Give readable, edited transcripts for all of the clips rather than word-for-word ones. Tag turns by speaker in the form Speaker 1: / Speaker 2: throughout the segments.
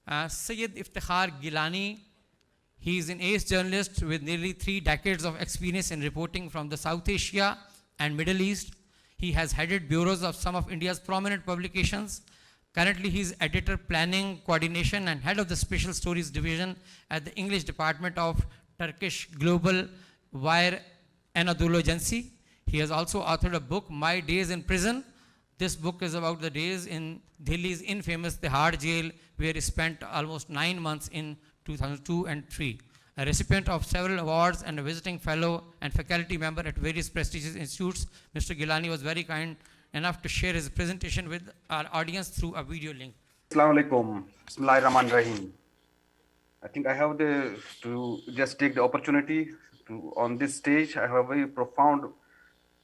Speaker 1: Syed Iftikhar Gilani, he is an ace journalist with nearly 3 decades of experience in reporting from the South Asia and Middle East. He has headed bureaus of some of India's prominent publications. Currently, he is editor, planning, coordination, and head of the special stories division at the English department of Turkish Global Wire Anadolu Agency. He has also authored a book, My Days in Prison. This book is about the days in Delhi's infamous Tihar jail, where he spent almost 9 months in 2002 and 3. A recipient of several awards and a visiting fellow and faculty member at various prestigious institutes, Mr. Gilani was very kind enough to share his presentation with our audience through a video link.
Speaker 2: Assalamu alaikum. Bismillahirrahmanirrahim. I think I have to just take the opportunity to, on this stage, I have a very profound,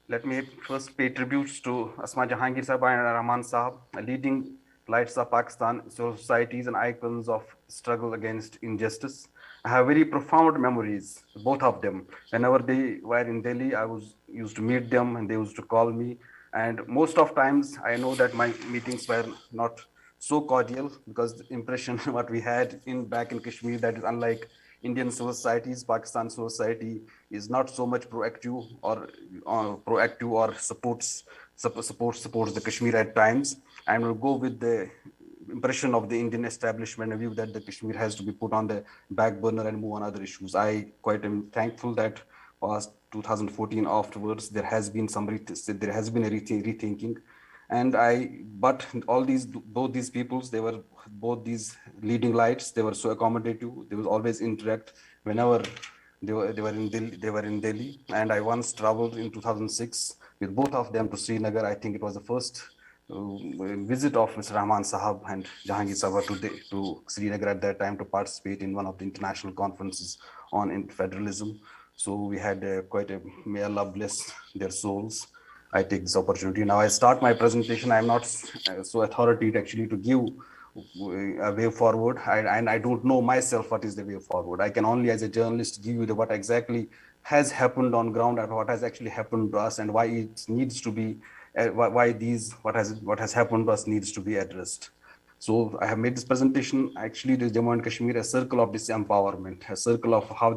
Speaker 2: let me first pay tributes to Asma Jahangir Sahib and Rahman Sahib, leading lights of Pakistan, societies and icons of struggle against injustice. I have very profound memories, both of them. Whenever they were in Delhi, used to meet them and they used to call me. And most of times, I know that my meetings were not so cordial because the impression what we had back in Kashmir, that is unlike Indian civil societies, Pakistan civil society is not so much proactive or supports the Kashmir at times, and will go with the impression of the Indian establishment, a view that the Kashmir has to be put on the back burner and move on other issues. I quite am thankful that past 2014 afterwards there has been a rethinking, but both these peoples, they were both these leading lights, they were so accommodative, they was always interact whenever they were in Delhi, and I once traveled in 2006 with both of them to Srinagar. I think it was the first visit of Mr. Rahman Sahab and Jahangir Sahab to Srinagar at that time to participate in one of the international conferences on federalism. So we had may Allah bless their souls. I take this opportunity. Now I start my presentation. I'm not so authoritative actually to give a way forward. I don't know myself what is the way forward. I can only as a journalist give you what exactly has happened on ground and what has actually happened to us and why it needs to be, what has happened to us needs to be addressed. So I have made this presentation, actually the Jammu and Kashmir, a circle of disempowerment, a circle of how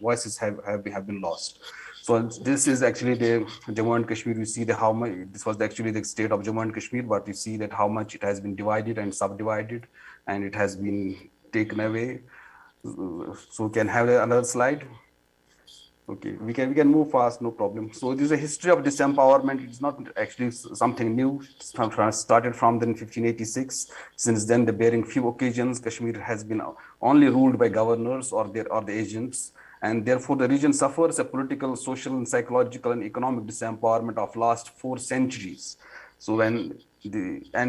Speaker 2: voices have been lost. So this is actually the Jammu and Kashmir. You see how much, this was actually the state of Jammu and Kashmir, but you see that how much it has been divided and subdivided, and it has been taken away. So we can have another slide. Okay, we can move fast, no problem. So this is a history of disempowerment. It's not actually something new. It started from then 1586. Since then, the bearing few occasions, Kashmir has been only ruled by governors or the agents, and therefore the region suffers a political, social, and psychological and economic disempowerment of last 4 centuries. So and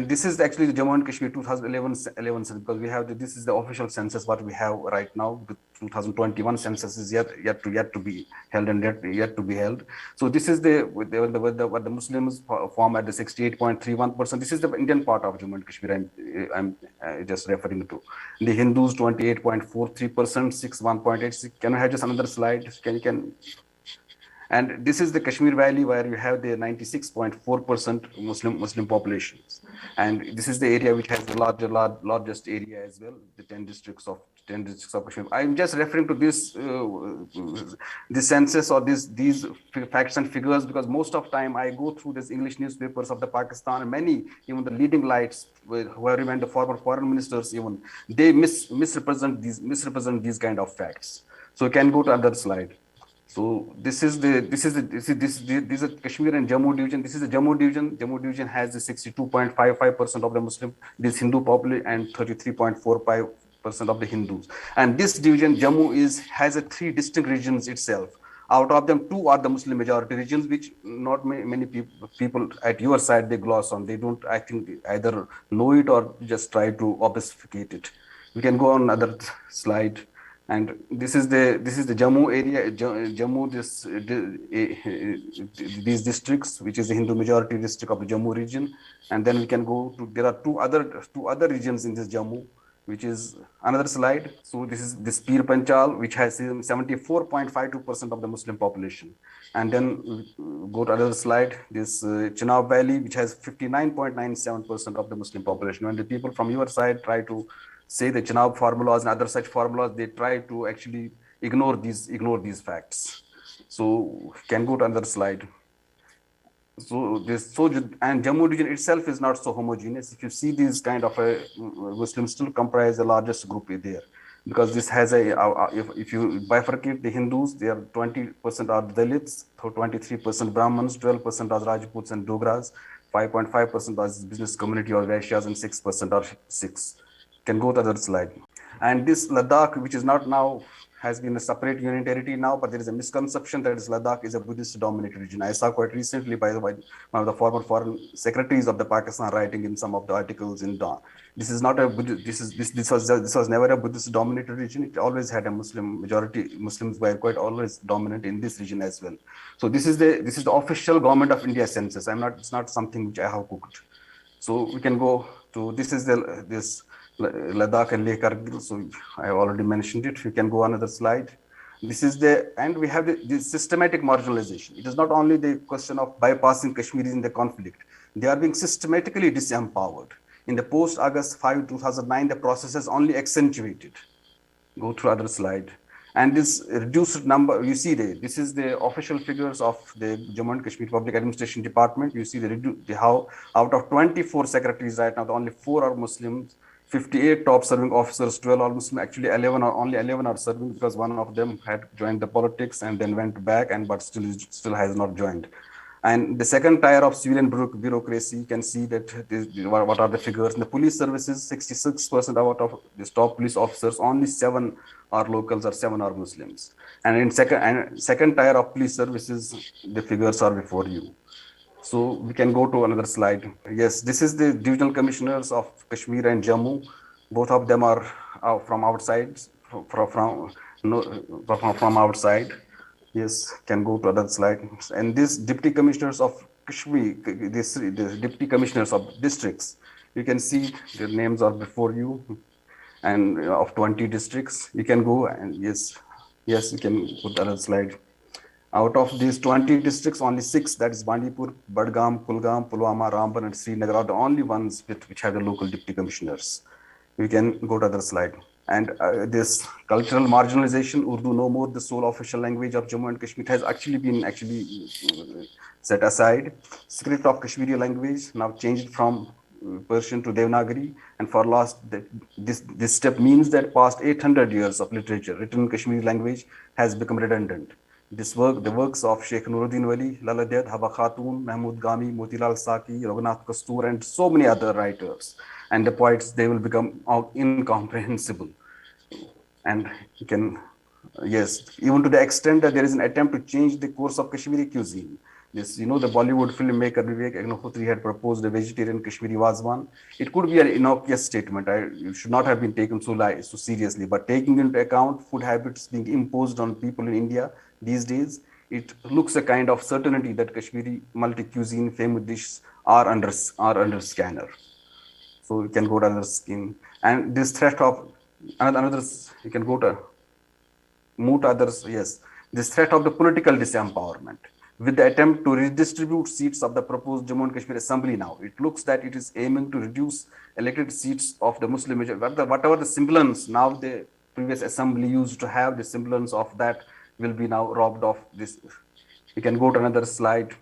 Speaker 2: this is actually the Jammu and Kashmir 2011 because we have this is the official census what we have right now. The 2021 census is yet to be held and yet to be held. So this is what the Muslims form at the 68.31%. This is the Indian part of Jammu and Kashmir. I'm just referring to the Hindus 28.43%, 61.86. Can I have just another slide? And this is the Kashmir Valley where you have the 96.4% Muslim populations. And this is the area which has the largest area as well, the 10 districts of Kashmir. I'm just referring to this census or these facts and figures because most of time I go through these English newspapers of the Pakistan, and many, even the leading lights, whoever even the former foreign ministers, even they misrepresent these kind of facts. So you can go to another slide. So this is Kashmir and Jammu division. This is the Jammu division. Jammu division has the 62.55% of the Muslim, this Hindu population, and 33.45% of the Hindus. And this division, Jammu, has 3 distinct regions itself. Out of them, 2 are the Muslim majority regions, which not many people at your side they gloss on. They don't, I think, either know it or just try to obfuscate it. We can go on another slide. And this is the Jammu area, these districts, which is the Hindu majority district of the Jammu region. And then we can go to, there are two other regions in this Jammu, which is another slide. So this is this Pir Panchal, which has 74.52% of the Muslim population. And then go to another slide, this Chenab Valley, which has 59.97% of the Muslim population. When the people from your side try to say the Chenab formulas and other such formulas, they try to actually ignore these facts. So can go to another slide. So and Jammu region itself is not so homogeneous. If you see these kind of a Muslims still comprise the largest group there, because this has if you bifurcate the Hindus, they are 20% are Dalits, 23% Brahmins, 12% are Rajputs and Dogras, 5.5% are business community or Vaishyas, and 6% are Sikhs. Can go to the other slide. And this Ladakh, which is not now, has been a separate union territory now, but there is a misconception that Ladakh is a Buddhist-dominated region. I saw quite recently by one of the former foreign secretaries of the Pakistan writing in some of the articles in Dawn. This is not a Buddhist, this was never a Buddhist-dominated region. It always had a Muslim majority. Muslims were quite always dominant in this region as well. So this is the official government of India census. It's not something which I have cooked. So we can go to this Ladakh and Leh Kargil. So I have already mentioned it. You can go another slide. This is and we have the systematic marginalization. It is not only the question of bypassing Kashmiris in the conflict. They are being systematically disempowered. In the post-August 5, 2009, the process has only accentuated. Go through other slide. And this reduced number, you see this is the official figures of the Jammu and Kashmir Public Administration Department. You see how out of 24 secretaries right now, only 4 are Muslims, 58 top serving officers, 12 are Muslim. Actually, only 11 are serving because one of them had joined the politics and then went back, but still has not joined. And the second tier of civilian bureaucracy, you can see that what are the figures. In the police services, 66% out of the top police officers, only 7 are locals or 7 are Muslims. And in second tier of police services, the figures are before you. So we can go to another slide. Yes, this is the divisional commissioners of Kashmir and Jammu. Both of them are from outside, from outside. Yes, can go to other slide. And these deputy commissioners of Kashmir, the deputy commissioners of districts, you can see their names are before you, and of 20 districts. You can go and yes, you can put another slide. Out of these 20 districts, only 6, that is Bandipur, Badgam, Kulgam, Pulwama, Ramban, and Srinagar, are the only ones which have the local deputy commissioners. We can go to other slide. And this cultural marginalization, Urdu no more the sole official language of Jammu and Kashmir, has actually been set aside. Script of Kashmiri language now changed from Persian to Devanagari, and for this step means that past 800 years of literature written in Kashmiri language has become redundant. The works of Sheikh Nuruddin Wali, Lala Ded, Haba Khatun, Mahmud Gami, Motilal Saki, Raghunath Kastur, and so many other writers and the poets, they will become incomprehensible. And you can, yes, even to the extent that there is an attempt to change the course of Kashmiri cuisine. This, the Bollywood filmmaker Vivek Agnihotri had proposed a vegetarian Kashmiri Wazwan. It could be an innocuous statement. It should not have been taken so seriously. But taking into account food habits being imposed on people in India these days, it looks a kind of certainty that Kashmiri multi-cuisine famous dishes are under scanner. So you can go to another scheme. And this threat of another, you can go to move to others. Yes, this threat of the political disempowerment with the attempt to redistribute seats of the proposed Jammu and Kashmir Assembly now. It looks that it is aiming to reduce elected seats of the Muslim majority. Whatever the semblance now the previous assembly used to have, the semblance of that will be now robbed of this. You can go to another slide.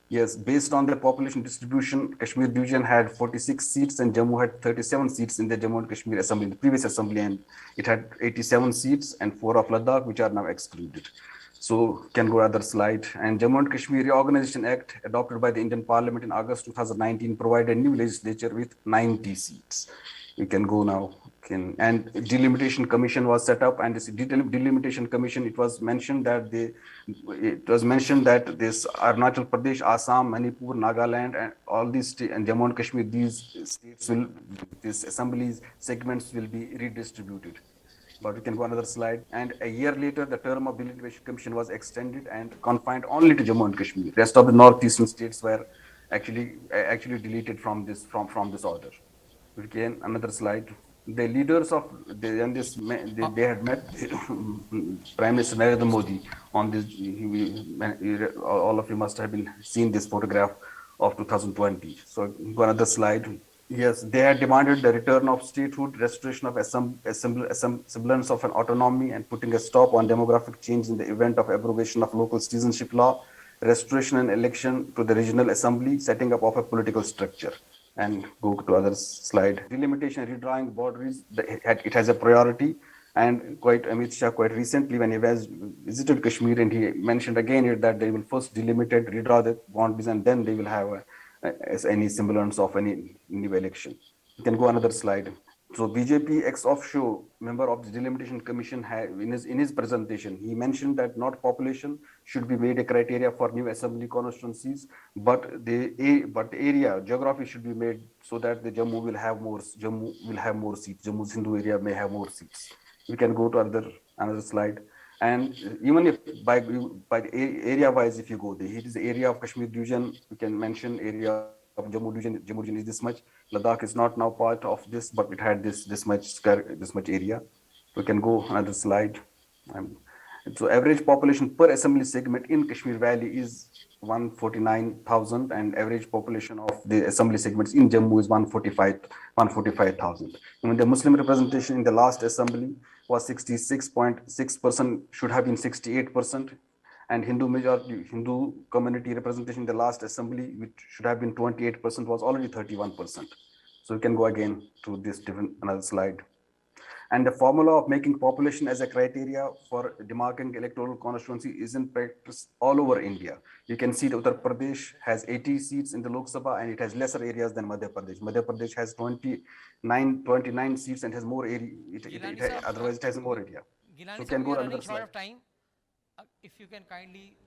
Speaker 2: Yes, based on the population distribution, Kashmir division had 46 seats and Jammu had 37 seats in the Jammu and Kashmir Assembly, in the previous assembly, and it had 87 seats and 4 of Ladakh, which are now excluded. So can go other slide. And Jammu and Kashmir Reorganization Act adopted by the Indian Parliament in August 2019 provided a new legislature with 90 seats. You can go now. And delimitation commission was set up, and this delimitation commission, it was mentioned that this Arunachal Pradesh, Assam, Manipur, Nagaland, and all these states, and Jammu and Kashmir, these states these assemblies segments will be redistributed. But we can go another slide. And a year later, the term of the delimitation commission was extended and confined only to Jammu and Kashmir. Rest of the northeastern states were actually deleted from this order. We can another slide. The leaders of they had met Prime Minister Narendra Modi on this. All of you must have seen this photograph of 2020. So go another slide. Yes, they had demanded the return of statehood, restoration of semblance of an autonomy, and putting a stop on demographic change in the event of abrogation of local citizenship law, restoration and election to the regional assembly, setting up of a political structure. And go to other slide. Delimitation, redrawing boundaries, it has a priority. And quite Amit Shah, quite recently, when he was visited Kashmir, and he mentioned again that they will first delimit it, redraw the boundaries, and then they will have as any semblance of any new election. You can go another slide. So BJP ex-offshore member of the Delimitation Commission in his presentation, he mentioned that not population should be made a criteria for new assembly constituencies, but the area geography should be made so that the Jammu will have more seats. Jammu's Hindu area may have more seats. We can go to another slide. And even if by the area wise, if you go there, it is the area of Kashmir division. We can mention area of Jammu region is this much. Ladakh is not now part of this, but it had this much area. We can go another slide. Um, so average population per assembly segment in Kashmir Valley is 149,000, and average population of the assembly segments in Jammu is 145,000. When the Muslim representation in the last assembly was 66.6%, should have been 68%, and Hindu community representation in the last assembly, which should have been 28%, was already 31%. So we can go again to this different another slide. And the formula of making population as a criteria for demarcating electoral constituency is in practice all over India. You can see that Uttar Pradesh has 80 seats in the Lok Sabha, and it has lesser areas than Madhya Pradesh. Madhya Pradesh has 29 seats and has more area.
Speaker 1: Gilani sir,
Speaker 2: Otherwise, it has more area. So
Speaker 1: Gilani sir,
Speaker 2: can
Speaker 1: we
Speaker 2: go
Speaker 1: are
Speaker 2: to another
Speaker 1: running short
Speaker 2: slide.
Speaker 1: of time. If you can kindly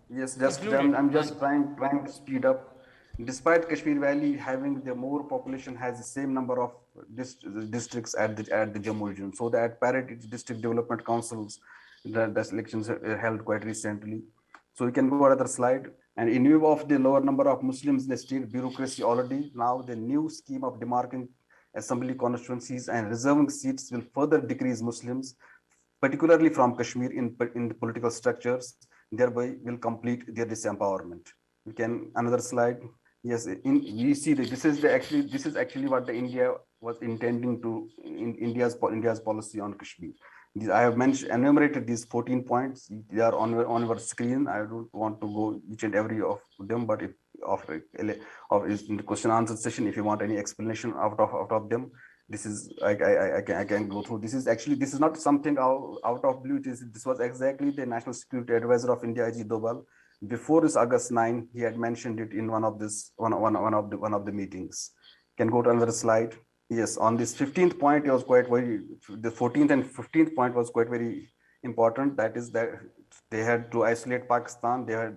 Speaker 2: Yes,
Speaker 1: conclude it.
Speaker 2: I'm just trying to speed up. Despite Kashmir Valley having the more population, has the same number of districts at the Jammu region. So that at parity district development councils, the elections held quite recently. So we can go another slide. And in view of the lower number of Muslims in the state bureaucracy already, now the new scheme of demarcating assembly constituencies and reserving seats will further decrease Muslims, particularly from Kashmir in the political structures, thereby will complete their disempowerment. We can another slide. Yes, we see that this is actually what the India was intending to in India's policy on Kashmir. I have enumerated these 14 points. They are on our screen. I don't want to go each and every of them, but if of is in the question answer session, if you want any explanation out of them, this is I can go through. This is not something out of blue. This was exactly the National Security Advisor of India, Ajit Doval. Before this August 9, he had mentioned it in one of the meetings. Can go to another slide. Yes, on this 15th point, it was quite very. The 14th and 15th point was quite very important. That is that they had to isolate Pakistan. There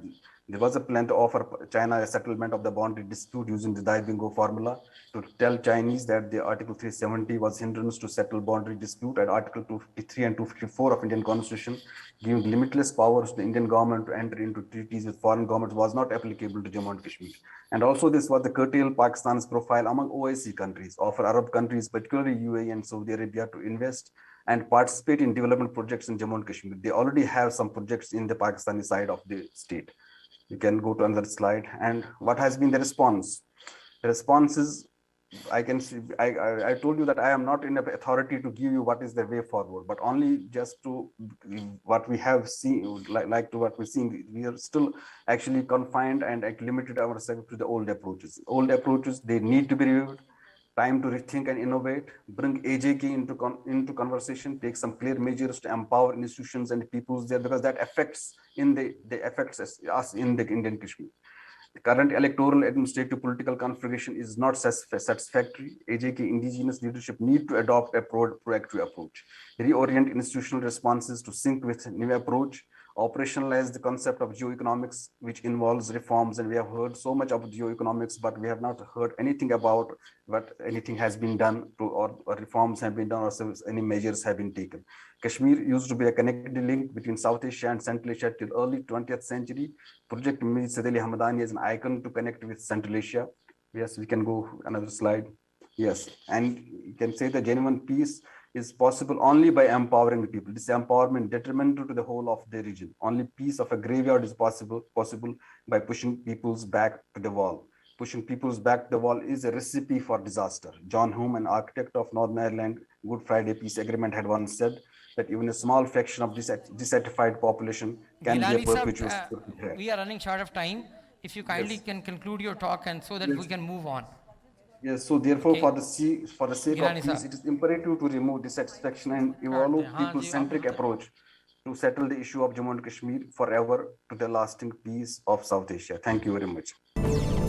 Speaker 2: was a plan to offer China a settlement of the boundary dispute using the Dai Bingo formula to tell Chinese that the Article 370 was hindrance to settle boundary dispute, and Article 253 and 254 of Indian Constitution giving limitless powers to the Indian government to enter into treaties with foreign governments was not applicable to Jammu and Kashmir. And also this was the curtail Pakistan's profile among OIC countries, offer Arab countries, particularly UAE and Saudi Arabia, to invest and participate in development projects in Jammu and Kashmir. They already have some projects in the Pakistani side of the state. You can go to another slide. And what has been the response? The response is, I can see, I told you that I am not in an authority to give you what is the way forward, but only just to what we have seen, like to what we're seeing. We are still actually confined and limited ourselves to the old approaches. Old approaches, they need to be reviewed. Time to rethink and innovate, bring AJK into conversation, take some clear measures to empower institutions and peoples there, because that affects us in the Indian Kashmir. The current electoral administrative political configuration is not satisfactory. AJK indigenous leadership need to adopt a proactive approach, reorient institutional responses to sync with new approach, operationalize the concept of geoeconomics, which involves reforms. And we have heard so much about geoeconomics, but we have not heard anything about what anything has been done to, or reforms have been done, or any measures have been taken. Kashmir used to be a connected link between South Asia and Central Asia till early 20th century. Project Mir Said Ali Hamadani is an icon to connect with Central Asia. Yes, we can go another slide. Yes, and you can say the genuine peace is possible only by empowering the people. This empowerment detrimental to the whole of the region. Only peace of a graveyard is possible by pushing peoples back to the wall. pushing peoples back the wall is a recipe for disaster. John Hume, an architect of Northern Ireland Good Friday Peace Agreement, had once said that even a small fraction of this dissatisfied population can be a
Speaker 1: Gilani sir,
Speaker 2: perpetual security threat.
Speaker 1: we are running short of time. If you kindly
Speaker 2: Yes.
Speaker 1: can conclude your talk and so that we
Speaker 2: Yes.
Speaker 1: can move on.
Speaker 2: Yes, so therefore,
Speaker 1: Okay.
Speaker 2: for the sake of
Speaker 1: Gilani
Speaker 2: peace,
Speaker 1: sir.
Speaker 2: it is imperative to remove dissatisfaction and
Speaker 1: हाँ
Speaker 2: evolve
Speaker 1: ji,
Speaker 2: people-centric approach to settle the issue of Jammu and Kashmir forever to the lasting peace of South Asia. Thank you very much.